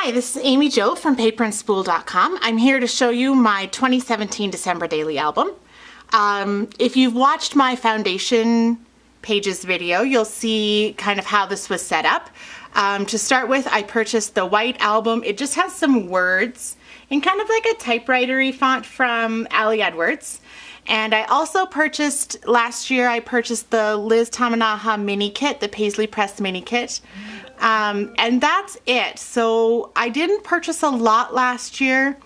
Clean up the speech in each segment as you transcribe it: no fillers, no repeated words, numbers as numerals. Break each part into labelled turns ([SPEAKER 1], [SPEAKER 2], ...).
[SPEAKER 1] Hi, this is Amy Jo from paperandspool.com. I'm here to show you my 2017 December daily album. If you've watched my foundation pages video, you'll see kind of how this was set up. To start with, I purchased the white album. It just has some words in kind of like a typewriter-y font from Ali Edwards. And I also purchased, last year I purchased the Liz Tamanaha mini kit, the Paisley Press mini kit. And that's it. So I didn't purchase a lot last year.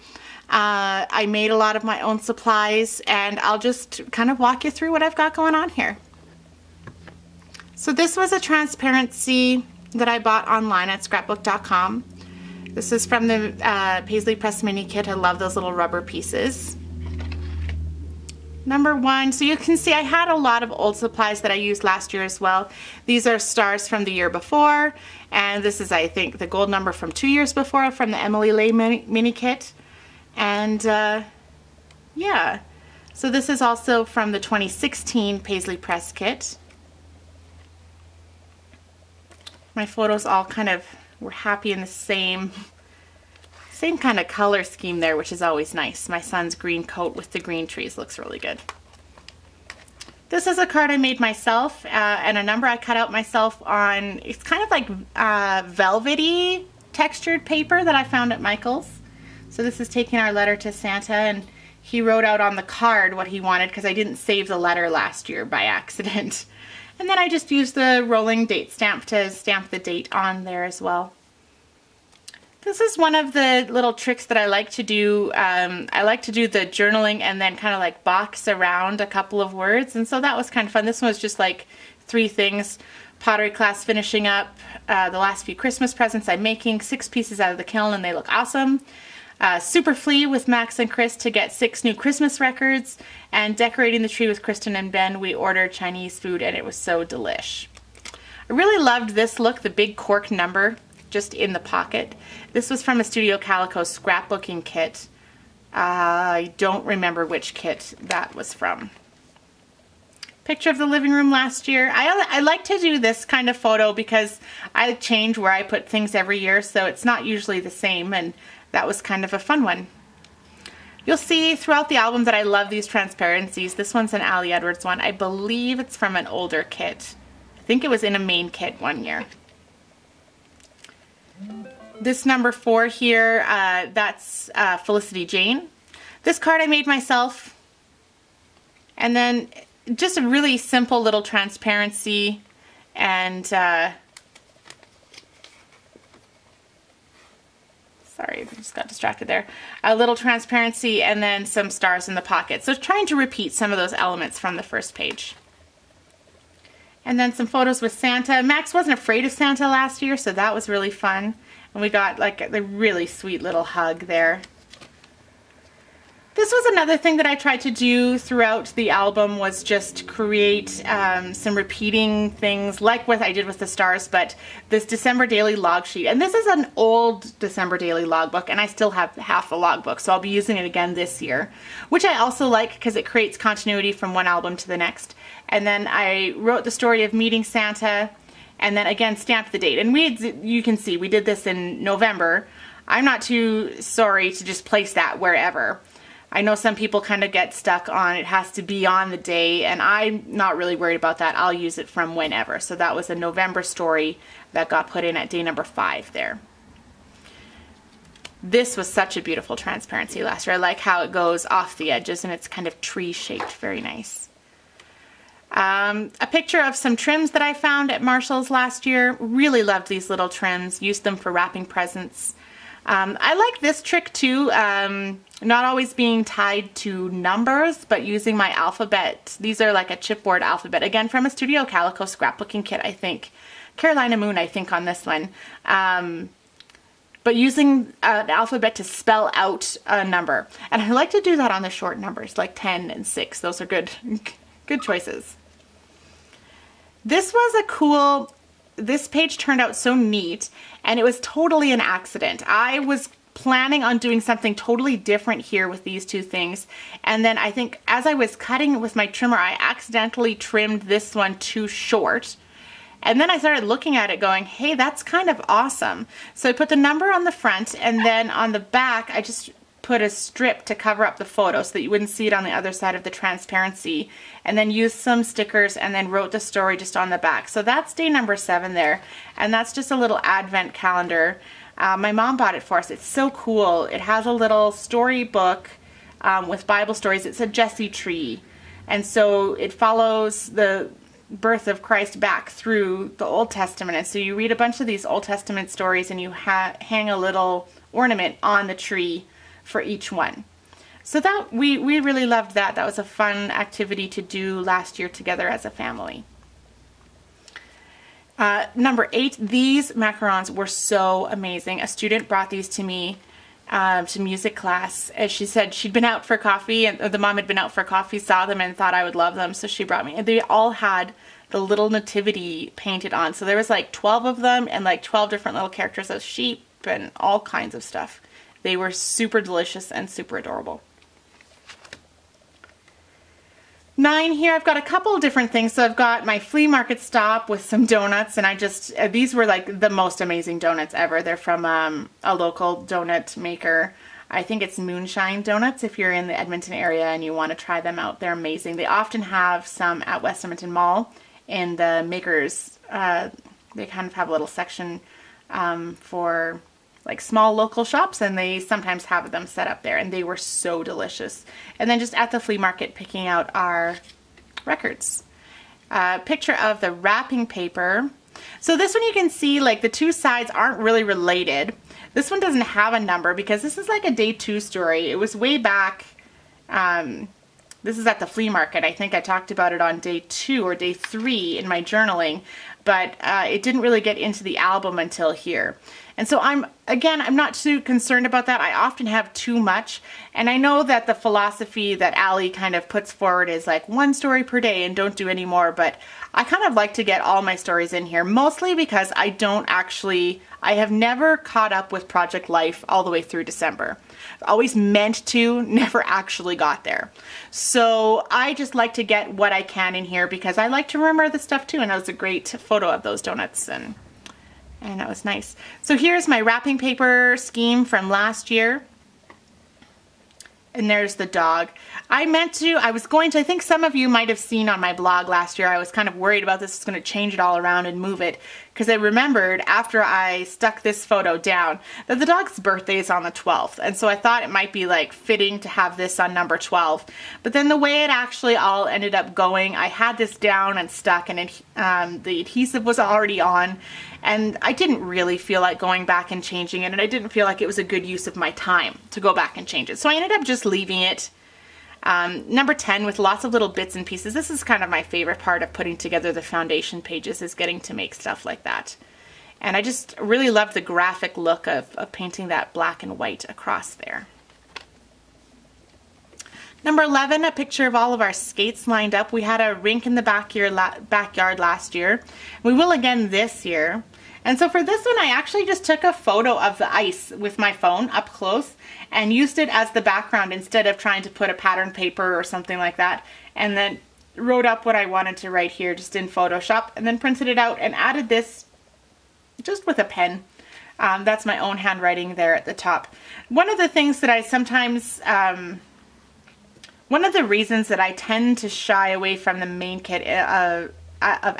[SPEAKER 1] I made a lot of my own supplies, and I'll just kind of walk you through what I've got going on here. So this was a transparency that I bought online at scrapbook.com. This is from the Paisley Press mini kit. I love those little rubber pieces. Number one, so you can see I had a lot of old supplies that I used last year as well. These are stars from the year before, and this is, I think, the gold number from 2 years before from the Emily Lay mini kit. And yeah, so this is also from the 2016 Paisley Press kit. My photos all kind of were happy in the same kind of color scheme there, which is always nice. My son's green coat with the green trees looks really good. This is a card I made myself, and a number I cut out myself on, it's kind of like velvety textured paper that I found at Michael's. So this is taking our letter to Santa, and he wrote out on the card what he wanted because I didn't save the letter last year by accident. And then I just used the rolling date stamp to stamp the date on there as well. This is one of the little tricks that I like to do. I like to do the journaling and then kind of like box around a couple of words, and so that was kind of fun. This one was just like 3 things. Pottery class finishing up, the last few Christmas presents I'm making, 6 pieces out of the kiln and they look awesome. Super Flea with Max and Chris to get 6 new Christmas records, and decorating the tree with Kristen and Ben. We ordered Chinese food and it was so delish. I really loved this look, the big cork number just in the pocket. This was from a Studio Calico scrapbooking kit. I don't remember which kit that was from. Picture of the living room last year. I like to do this kind of photo because I change where I put things every year, so it's not usually the same, and that was kind of a fun one. You'll see throughout the album that I love these transparencies. This one's an Ali Edwards one. I believe it's from an older kit. I think it was in a main kit one year. This number 4 here, that's Felicity Jane. This card I made myself. And then just a really simple little transparency, and sorry, I just got distracted there. A little transparency and then some stars in the pocket. So trying to repeat some of those elements from the first page. And then some photos with Santa. Max wasn't afraid of Santa last year, so that was really fun. And we got like a really sweet little hug there. This was another thing that I tried to do throughout the album, was just create some repeating things like what I did with the stars, but this December daily log sheet. And this is an old December daily logbook, and I still have half the logbook, so I'll be using it again this year, which I also like because it creates continuity from one album to the next. And then I wrote the story of meeting Santa, and then again stamped the date. And you can see we did this in November. I'm not too sorry to just place that wherever. I know some people kind of get stuck on it has to be on the day, and I'm not really worried about that. I'll use it from whenever. So that was a November story that got put in at day number 5 there. This was such a beautiful transparency last year. I like how it goes off the edges and it's kind of tree shaped, very nice. A picture of some trims that I found at Marshall's last year. Really loved these little trims, used them for wrapping presents. I like this trick too, not always being tied to numbers, but using my alphabet. These are like a chipboard alphabet, again from a Studio Calico scrapbooking kit, I think. Carolina Moon, I think, on this one. But using an alphabet to spell out a number. And I like to do that on the short numbers, like 10 and 6. Those are good choices. This was a cool, this page turned out so neat, and it was totally an accident. I was planning on doing something totally different here with these 2 things, and then I think as I was cutting with my trimmer, I accidentally trimmed this one too short, And then I started looking at it going, hey, that's kind of awesome. So I put the number on the front, and then on the back, I just put a strip to cover up the photo so that you wouldn't see it on the other side of the transparency, and then used some stickers and then wrote the story just on the back. So that's day number 7 there, and that's just a little advent calendar. My mom bought it for us. It's so cool. It has a little storybook with Bible stories. It's a Jesse tree, and so it follows the birth of Christ back through the Old Testament. And so you read a bunch of these Old Testament stories, and you hang a little ornament on the tree for each one. So that we really loved that. That was a fun activity to do last year together as a family. Number 8, these macarons were so amazing. A student brought these to me to music class. As she said, she'd been out for coffee, and the mom had been out for coffee, saw them and thought I would love them, so she brought me. And they all had the little nativity painted on. So there was like 12 of them, and like 12 different little characters of sheep and all kinds of stuff. They were super delicious and super adorable. 9 here, I've got a couple of different things. So I've got my flea market stop with some donuts, and these were like the most amazing donuts ever. They're from a local donut maker. I think it's Moonshine Donuts if you're in the Edmonton area and you want to try them out. They're amazing. They often have some at West Edmonton Mall in the makers. They kind of have a little section for like small local shops, and they sometimes have them set up there, and they were so delicious. And then just at the flea market picking out our records. Picture of the wrapping paper. So this one you can see like the two sides aren't really related. This one doesn't have a number because this is like a day 2 story. It was way back, this is at the flea market. I think I talked about it on day 2 or day 3 in my journaling, but it didn't really get into the album until here. And so I'm not too concerned about that. I often have too much, and I know that the philosophy that Ali kind of puts forward is like 1 story per day and don't do any more, but I kind of like to get all my stories in here, mostly because I have never caught up with Project Life all the way through December. I've always meant to, never actually got there. So I just like to get what I can in here because I like to remember the stuff too, and that was a great photo of those donuts, and that was nice. So here's my wrapping paper scheme from last year. And there's the dog. I think some of you might have seen on my blog last year, I was kind of worried about this. It's going to change it all around and move it. Because I remembered after I stuck this photo down that the dog's birthday is on the 12th. And so I thought it might be like fitting to have this on number 12. But then the way it actually all ended up going, I had this down and stuck, and the adhesive was already on. And I didn't really feel like going back and changing it, and I didn't feel like it was a good use of my time to go back and change it. So I ended up just leaving it. Number 10 with lots of little bits and pieces. This is kind of my favorite part of putting together the foundation pages, is getting to make stuff like that. And I just really loved the graphic look of painting that black and white across there. Number 11, a picture of all of our skates lined up. We had a rink in the backyard last year. We will again this year. And so for this one, I actually just took a photo of the ice with my phone up close and used it as the background instead of trying to put a pattern paper or something like that. And then wrote up what I wanted to write here just in Photoshop, and then printed it out and added this just with a pen. That's my own handwriting there at the top. One of the things that I sometimes... one of the reasons that I tend to shy away from the main kit of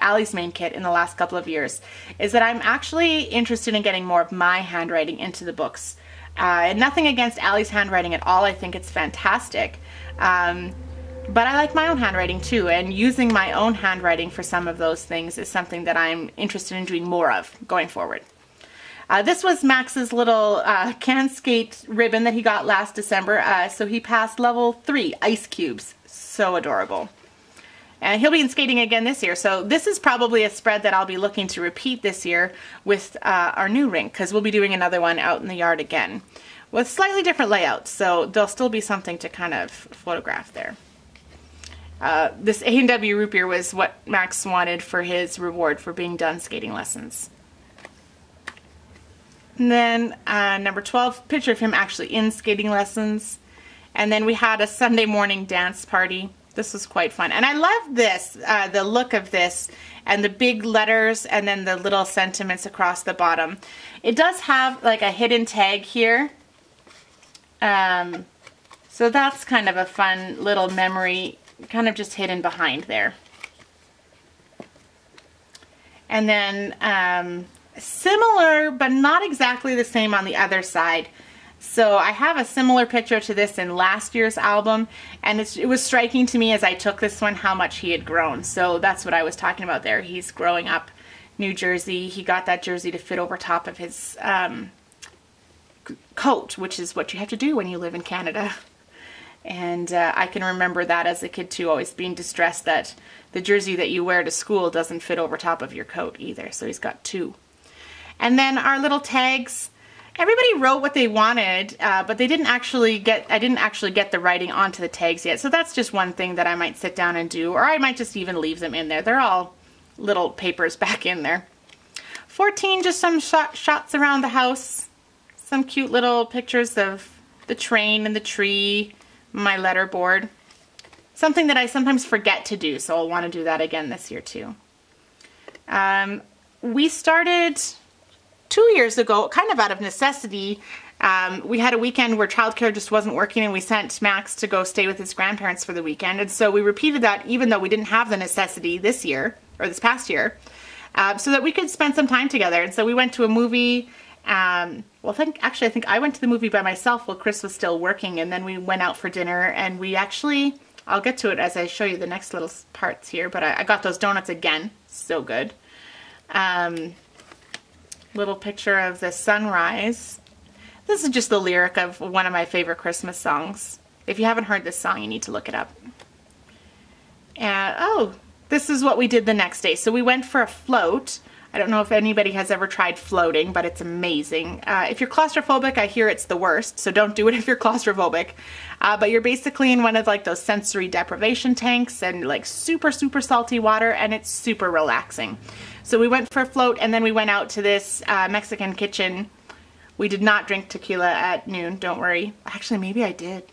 [SPEAKER 1] Ali's main kit in the last couple of years is that I'm actually interested in getting more of my handwriting into the books. And nothing against Ali's handwriting at all. I think it's fantastic. But I like my own handwriting too, and using my own handwriting for some of those things is something that I'm interested in doing more of going forward. This was Max's little can skate ribbon that he got last December. So he passed level 3, ice cubes. So adorable. And he'll be skating again this year. So this is probably a spread that I'll be looking to repeat this year with our new rink, because we'll be doing another one out in the yard again with slightly different layouts. So there'll still be something to kind of photograph there. This A&W root beer was what Max wanted for his reward for being done skating lessons. And then number 12, picture of him actually in skating lessons. And then we had a Sunday morning dance party. This was quite fun. And I love this, the look of this, and the big letters, and then the little sentiments across the bottom. It does have like a hidden tag here. So that's kind of a fun little memory, kind of just hidden behind there. And then similar, but not exactly the same on the other side. So I have a similar picture to this in last year's album, and it was striking to me as I took this one how much he had grown. So that's what I was talking about there. He's growing up New Jersey. He got that jersey to fit over top of his coat, which is what you have to do when you live in Canada. And I can remember that as a kid too, always being distressed that the jersey that you wear to school doesn't fit over top of your coat either. So he's got two. And then our little tags. Everybody wrote what they wanted, but they didn't actually get, I didn't actually get the writing onto the tags yet. So that's just one thing that I might sit down and do, or I might just even leave them in there. They're all little papers back in there. 14, just some shots around the house. Some cute little pictures of the train and the tree, my letterboard. Something that I sometimes forget to do, so I'll want to do that again this year too. We started 2 years ago, kind of out of necessity. We had a weekend where childcare just wasn't working, and we sent Max to go stay with his grandparents for the weekend. And so we repeated that even though we didn't have the necessity this year, or this past year, so that we could spend some time together. And so we went to a movie. Well, I think I went to the movie by myself while Chris was still working, and then we went out for dinner, and we actually, I'll get to it as I show you the next little parts here, but I got those donuts again. So good. Little picture of the sunrise. This is just the lyric of one of my favorite Christmas songs. If you haven't heard this song, you need to look it up. And oh, this is what we did the next day. So we went for a float. I don't know if anybody has ever tried floating, but it's amazing. If you're claustrophobic, I hear it's the worst, so don't do it if you're claustrophobic. But you're basically in one of like those sensory deprivation tanks and like super, super salty water, and it's super relaxing. So we went for a float, and then we went out to this Mexican kitchen. We did not drink tequila at noon, don't worry. Actually, maybe I did.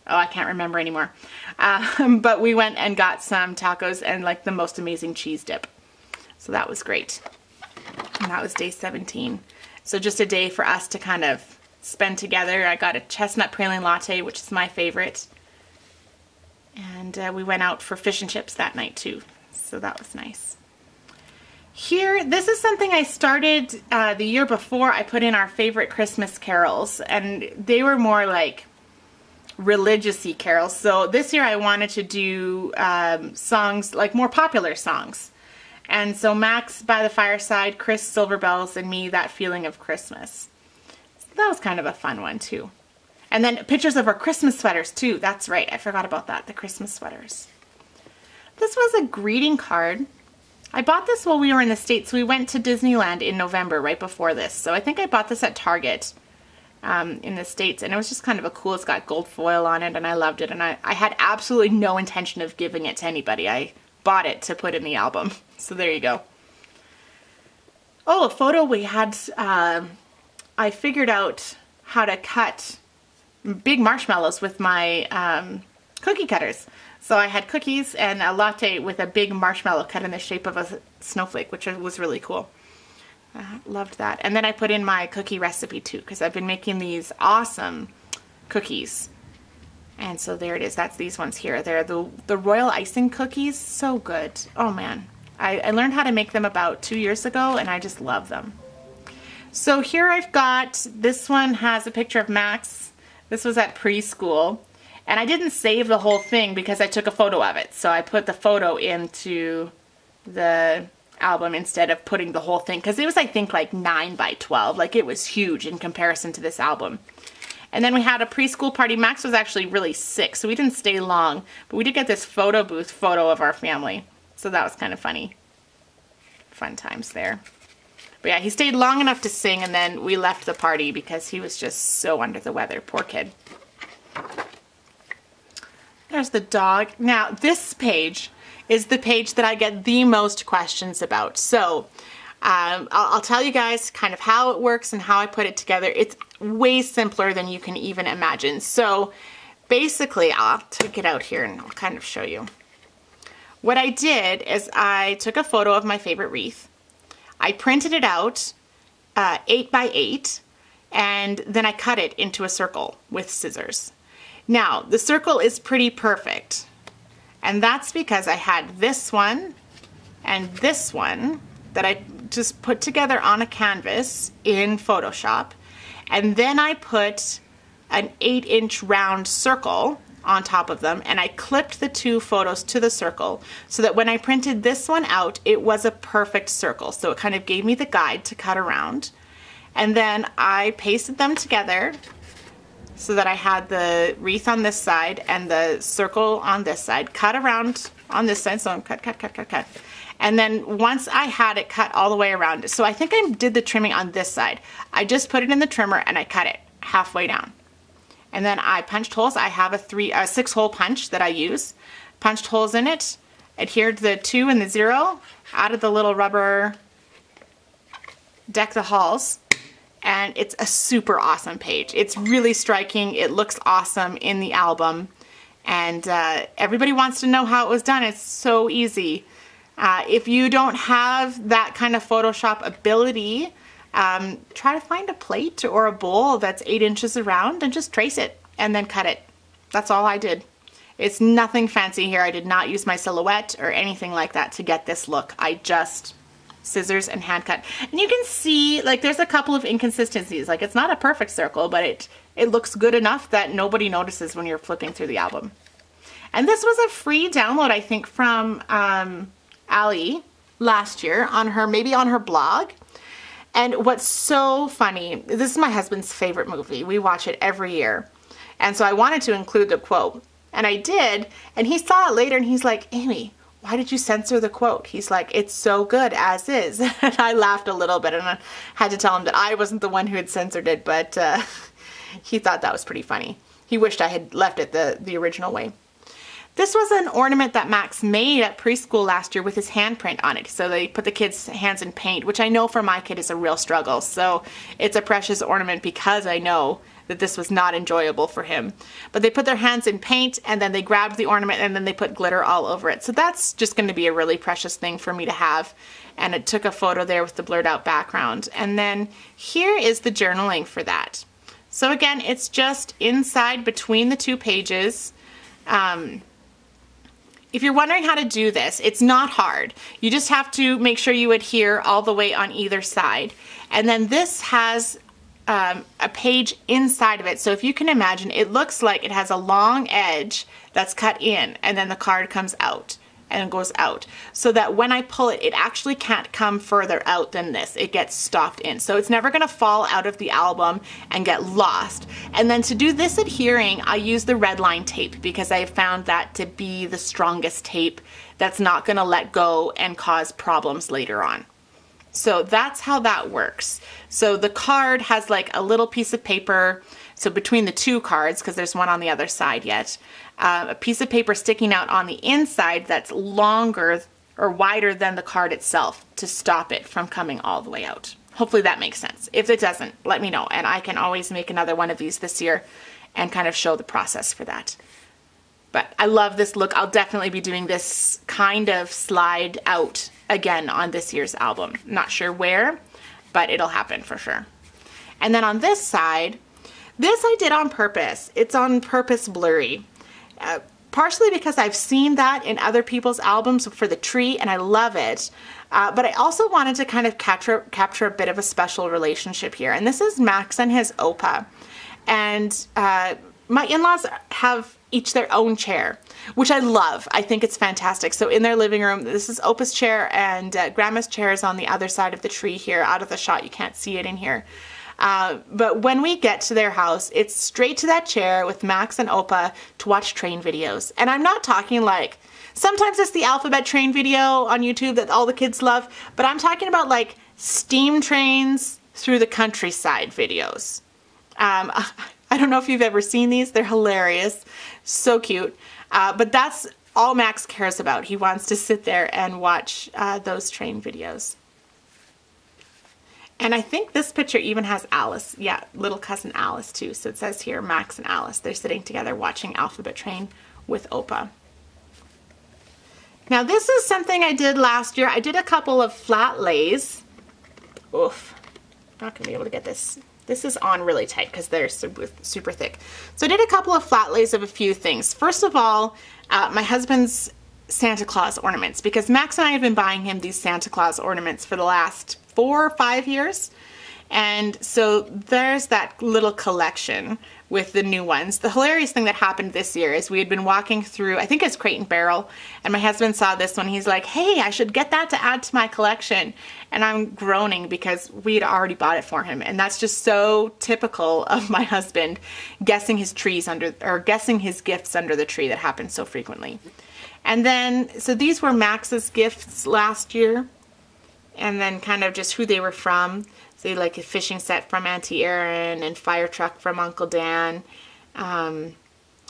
[SPEAKER 1] Oh, I can't remember anymore. But we went and got some tacos and like the most amazing cheese dip. So that was great. And that was day 17. So just a day for us to kind of spend together. I got a chestnut praline latte, which is my favorite. And we went out for fish and chips that night too. So that was nice. Here, this is something I started the year before. I put in our favorite Christmas carols, and they were more like religious-y carols. So this year I wanted to do songs, like more popular songs. And so Max, By the Fireside, Chris, Silver Bells, and me, That Feeling of Christmas. So that was kind of a fun one too. And then pictures of our Christmas sweaters too. That's right, I forgot about that, the Christmas sweaters. This was a greeting card. I bought this while we were in the States. We went to Disneyland in November, right before this. So I think I bought this at Target in the States, and it was just kind of a cool, it's got gold foil on it, and I loved it. And I had absolutely no intention of giving it to anybody. I bought it to put in the album. So there you go. Oh, a photo we had, I figured out how to cut big marshmallows with my cookie cutters. So I had cookies and a latte with a big marshmallow cut in the shape of a snowflake, which was really cool. Loved that. And then I put in my cookie recipe too, because I've been making these awesome cookies. And so there it is. That's these ones here. They're the royal icing cookies. So good. Oh man. I learned how to make them about 2 years ago, and I just love them. So here I've got, this one has a picture of Max. This was at preschool. And I didn't save the whole thing because I took a photo of it. So I put the photo into the album instead of putting the whole thing. Because it was, I think, like 9 by 12. Like, it was huge in comparison to this album. And then we had a preschool party. Max was actually really sick, so we didn't stay long. But we did get this photo booth photo of our family. So that was kind of funny. Fun times there. But yeah, he stayed long enough to sing, and then we left the party because he was just so under the weather. Poor kid. There's the dog. Now, this page is the page that I get the most questions about. So, I'll tell you guys kind of how it works and how I put it together. It's way simpler than you can even imagine. So, basically, I'll take it out here and I'll kind of show you. What I did is I took a photo of my favorite wreath. I printed it out 8 by 8, and then I cut it into a circle with scissors. Now, the circle is pretty perfect, and that's because I had this one and this one that I just put together on a canvas in Photoshop, and then I put an 8-inch round circle on top of them, and I clipped the two photos to the circle so that when I printed this one out, it was a perfect circle. So it kind of gave me the guide to cut around. And then I pasted them together so that I had the wreath on this side and the circle on this side, cut around on this side. So I'm cut. And then once I had it cut all the way around, so I think I did the trimming on this side. I just put it in the trimmer and I cut it halfway down. And then I punched holes. I have a 6-hole punch that I use. Punched holes in it, adhered the 2 and the 0, added the little rubber deck the halls, and it's a super awesome page. It's really striking. It looks awesome in the album, and everybody wants to know how it was done. It's so easy. If you don't have that kind of Photoshop ability, try to find a plate or a bowl that's 8 inches around and just trace it and then cut it. That's all I did. It's nothing fancy here. I did not use my silhouette or anything like that to get this look. I just scissors and hand cut. And you can see, like, there's a couple of inconsistencies. Like, it's not a perfect circle, but it looks good enough that nobody notices when you're flipping through the album. And this was a free download, I think, from Ali last year on her, maybe on her blog. And what's so funny, this is my husband's favorite movie. We watch it every year. And so I wanted to include the quote. And I did. And he saw it later and he's like, Amy, why did you censor the quote? He's like, it's so good as is. And I laughed a little bit and I had to tell him that I wasn't the one who had censored it, but he thought that was pretty funny. He wished I had left it the original way. This was an ornament that Max made at preschool last year with his handprint on it. So they put the kids' hands in paint, which I know for my kid is a real struggle. So it's a precious ornament because I know that this was not enjoyable for him. But they put their hands in paint and then they grabbed the ornament and then they put glitter all over it. So that's just going to be a really precious thing for me to have. And it took a photo there with the blurred out background. And then here is the journaling for that. So again, it's just inside between the two pages. If you're wondering how to do this, it's not hard. You just have to make sure you adhere all the way on either side. And then this has a page inside of it. So if you can imagine, it looks like it has a long edge that's cut in and then the card comes out and goes out. So that when I pull it, it actually can't come further out than this. It gets stopped in. So it's never gonna fall out of the album and get lost. And then to do this adhering, I use the red line tape because I have found that to be the strongest tape that's not gonna let go and cause problems later on. So that's how that works. So the card has like a little piece of paper, so between the two cards, because there's one on the other side yet, a piece of paper sticking out on the inside that's longer or wider than the card itself to stop it from coming all the way out. Hopefully that makes sense. If it doesn't, let me know, and I can always make another one of these this year and kind of show the process for that. But I love this look. I'll definitely be doing this kind of slide out again on this year's album. Not sure where, but it'll happen for sure. And then on this side, this I did on purpose. It's on purpose blurry. Partially because I've seen that in other people's albums for the tree and I love it. But I also wanted to kind of capture a bit of a special relationship here. And this is Max and his Opa. And my in-laws have each their own chair, which I love. I think it's fantastic. So in their living room, this is Opa's chair and Grandma's chair is on the other side of the tree here. Out of the shot, you can't see it in here. But when we get to their house, it's straight to that chair with Max and Opa to watch train videos. And I'm not talking like, sometimes it's the Alphabet Train video on YouTube that all the kids love, but I'm talking about like steam trains through the countryside videos. I don't know if you've ever seen these. They're hilarious. So cute. But that's all Max cares about. He wants to sit there and watch those train videos. And I think this picture even has Alice. Yeah, little cousin Alice too. So it says here, Max and Alice. They're sitting together watching Alphabet Train with Opa. Now this is something I did last year. I did a couple of flat lays. Oof, not gonna be able to get this. This is on really tight because they're super thick. So I did a couple of flat lays of a few things. First of all, my husband's Santa Claus ornaments, because Max and I have been buying him these Santa Claus ornaments for the last 4 or 5 years. And so there's that little collection with the new ones. The hilarious thing that happened this year is we had been walking through, I think it's Crate and Barrel, and my husband saw this one. He's like, hey, I should get that to add to my collection. And I'm groaning because we'd already bought it for him. And that's just so typical of my husband, guessing his trees under, or guessing his gifts under the tree. That happens so frequently. And then, so these were Max's gifts last year. And then kind of just who they were from. So like a fishing set from Auntie Erin, and fire truck from Uncle Dan,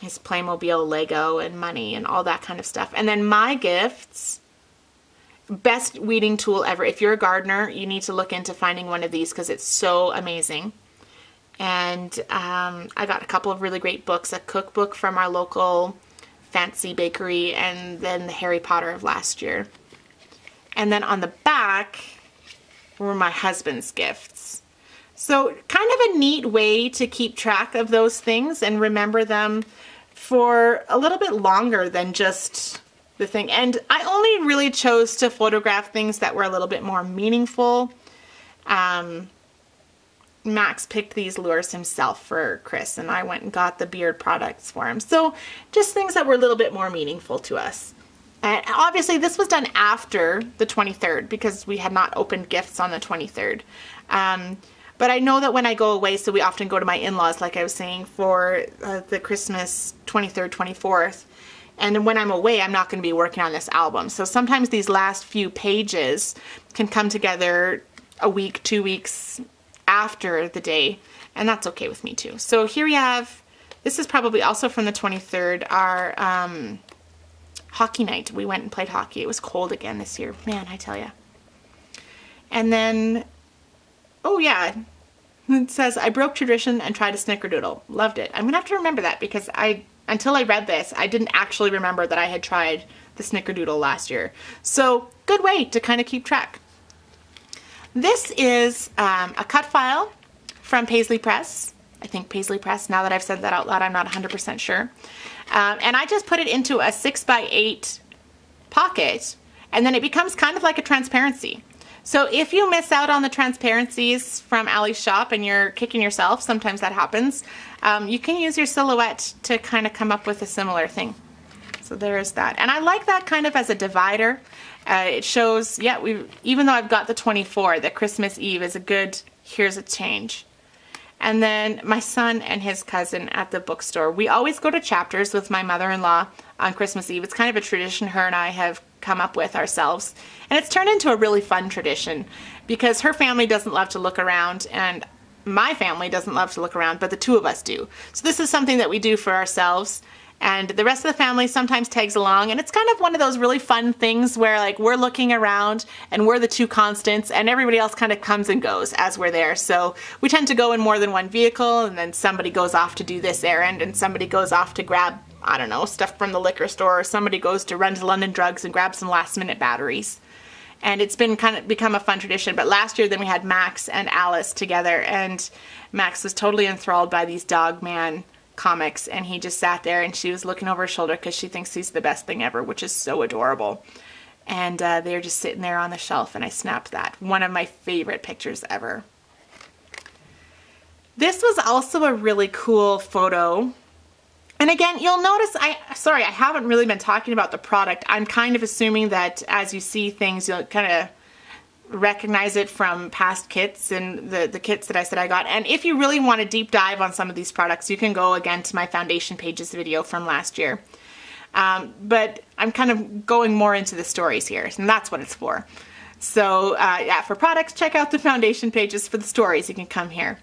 [SPEAKER 1] his Playmobil Lego and money and all that kind of stuff. And then my gifts, best weeding tool ever. If you're a gardener, you need to look into finding one of these because it's so amazing. And I got a couple of really great books, a cookbook from our local fancy bakery, and then the Harry Potter of last year. And then on the back were my husband's gifts. So kind of a neat way to keep track of those things and remember them for a little bit longer than just the thing. And I only really chose to photograph things that were a little bit more meaningful. Max picked these lures himself for Chris, and I went and got the beard products for him. So just things that were a little bit more meaningful to us. And obviously this was done after the 23rd because we had not opened gifts on the 23rd. But I know that when I go away, so we often go to my in-laws, like I was saying, for the Christmas 23rd, 24th. And when I'm away, I'm not going to be working on this album. So sometimes these last few pages can come together a week, 2 weeks after the day. And that's okay with me too. So here we have, this is probably also from the 23rd, our hockey night. We went and played hockey. It was cold again this year. Man, I tell ya. And then, oh yeah, it says, I broke tradition and tried a snickerdoodle. Loved it. I'm going to have to remember that because until I read this, I didn't actually remember that I had tried the snickerdoodle last year. So, good way to kind of keep track. This is a cut file from Paisley Press. I think Paisley Press. Now that I've said that out loud, I'm not 100% sure. And I just put it into a 6x8 pocket, and then it becomes kind of like a transparency. So if you miss out on the transparencies from Allie's shop and you're kicking yourself, sometimes that happens, you can use your silhouette to kind of come up with a similar thing. So there's that. And I like that kind of as a divider. It shows, yeah, even though I've got the 24, that Christmas Eve is a good, here's a change. And then my son and his cousin at the bookstore. We always go to Chapters with my mother-in-law on Christmas Eve. It's kind of a tradition her and I have come up with ourselves. And it's turned into a really fun tradition because her family doesn't love to look around and my family doesn't love to look around, but the two of us do. So this is something that we do for ourselves. And the rest of the family sometimes tags along, and it's kind of one of those really fun things where like we're looking around and we're the two constants and everybody else kind of comes and goes as we're there. So we tend to go in more than one vehicle, and then somebody goes off to do this errand and somebody goes off to grab, I don't know, stuff from the liquor store, or somebody goes to run to London Drugs and grab some last minute batteries. And it's been kind of become a fun tradition. But last year then we had Max and Alice together, and Max was totally enthralled by these Dog Man comics, and he just sat there and she was looking over his shoulder because she thinks he's the best thing ever, which is so adorable. And they're just sitting there on the shelf, and I snapped that. One of my favorite pictures ever. This was also a really cool photo. And again, you'll notice, I haven't really been talking about the product. I'm kind of assuming that as you see things, you'll kind of recognize it from past kits and the kits that I said I got. And if you really want to deep dive on some of these products, you can go again to my Foundation Pages video from last year. But I'm kind of going more into the stories here, and that's what it's for. So yeah, for products, check out the Foundation Pages. For the stories, you can come here.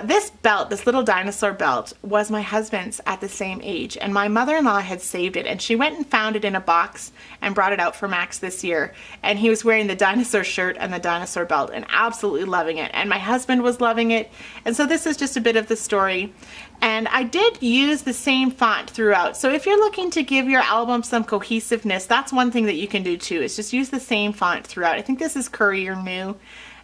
[SPEAKER 1] This belt, this little dinosaur belt, was my husband's at the same age, and my mother-in-law had saved it, and she went and found it in a box and brought it out for Max this year, and he was wearing the dinosaur shirt and the dinosaur belt and absolutely loving it, and my husband was loving it, and so this is just a bit of the story. And I did use the same font throughout, so if you're looking to give your album some cohesiveness, that's one thing that you can do too, is just use the same font throughout. I think this is Courier New.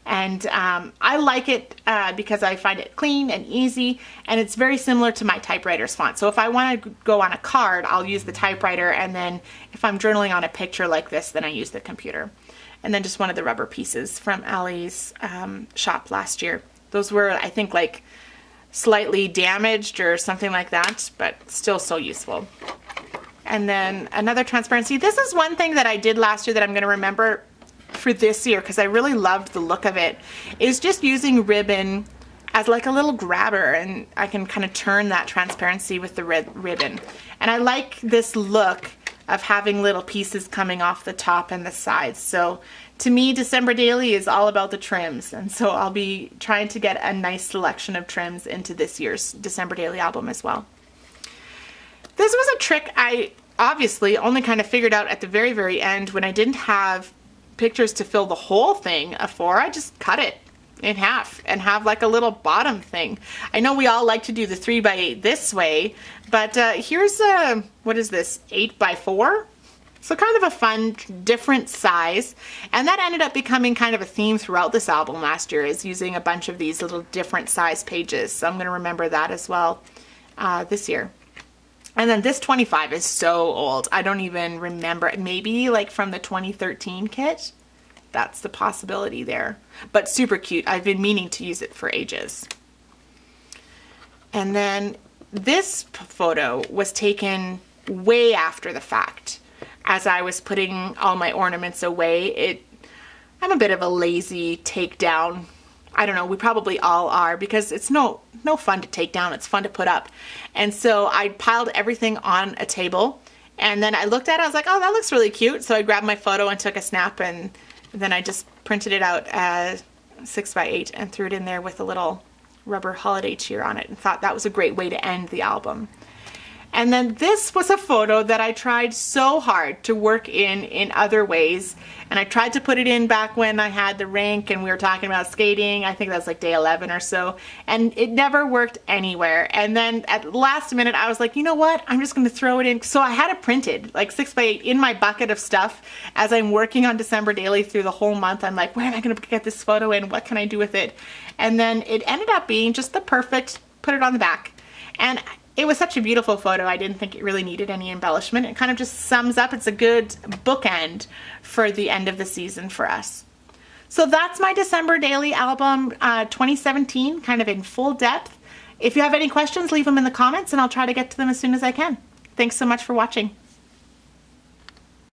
[SPEAKER 1] And I like it because I find it clean and easy, and it's very similar to my typewriter's font. So if I want to go on a card, I'll use the typewriter, and then if I'm journaling on a picture like this, then I use the computer. And then just one of the rubber pieces from Ali's shop last year. Those were, I think, like slightly damaged or something like that, but still so useful. And then another transparency. This is one thing that I did last year that I'm going to remember for this year, because I really loved the look of it, is just using ribbon as like a little grabber, and I can kind of turn that transparency with the red ribbon. And I like this look of having little pieces coming off the top and the sides. So to me, December Daily is all about the trims, and so I'll be trying to get a nice selection of trims into this year's December Daily album as well. This was a trick I obviously only kind of figured out at the very, very end when I didn't have pictures to fill the whole thing for. I just cut it in half and have like a little bottom thing. I know we all like to do the 3x8 this way, but here's a, what is this, 8x4? So kind of a fun, different size. And that ended up becoming kind of a theme throughout this album last year, is using a bunch of these little different size pages. So I'm going to remember that as well this year. And then this 25 is so old. I don't even remember it. Maybe like from the 2013 kit. That's the possibility there. But super cute. I've been meaning to use it for ages. And then this photo was taken way after the fact. As I was putting all my ornaments away, I'm a bit of a lazy takedown. I don't know, we probably all are, because it's no fun to take down, it's fun to put up. And so I piled everything on a table, and then I looked at it, I was like, oh, that looks really cute. So I grabbed my photo and took a snap, and then I just printed it out as 6x8 and threw it in there with a little rubber holiday cheer on it, and thought that was a great way to end the album. And then this was a photo that I tried so hard to work in other ways. And I tried to put it in back when I had the rink and we were talking about skating. I think that was like day 11 or so. And it never worked anywhere. And then at the last minute, I was like, you know what? I'm just going to throw it in. So I had it printed, like 6x8 in my bucket of stuff as I'm working on December Daily through the whole month. I'm like, where am I going to get this photo in? What can I do with it? And then it ended up being just the perfect, put it on the back. And it was such a beautiful photo, I didn't think it really needed any embellishment. It kind of just sums up, it's a good bookend for the end of the season for us. So that's my December Daily album 2017, kind of in full depth. If you have any questions, leave them in the comments and I'll try to get to them as soon as I can. Thanks so much for watching.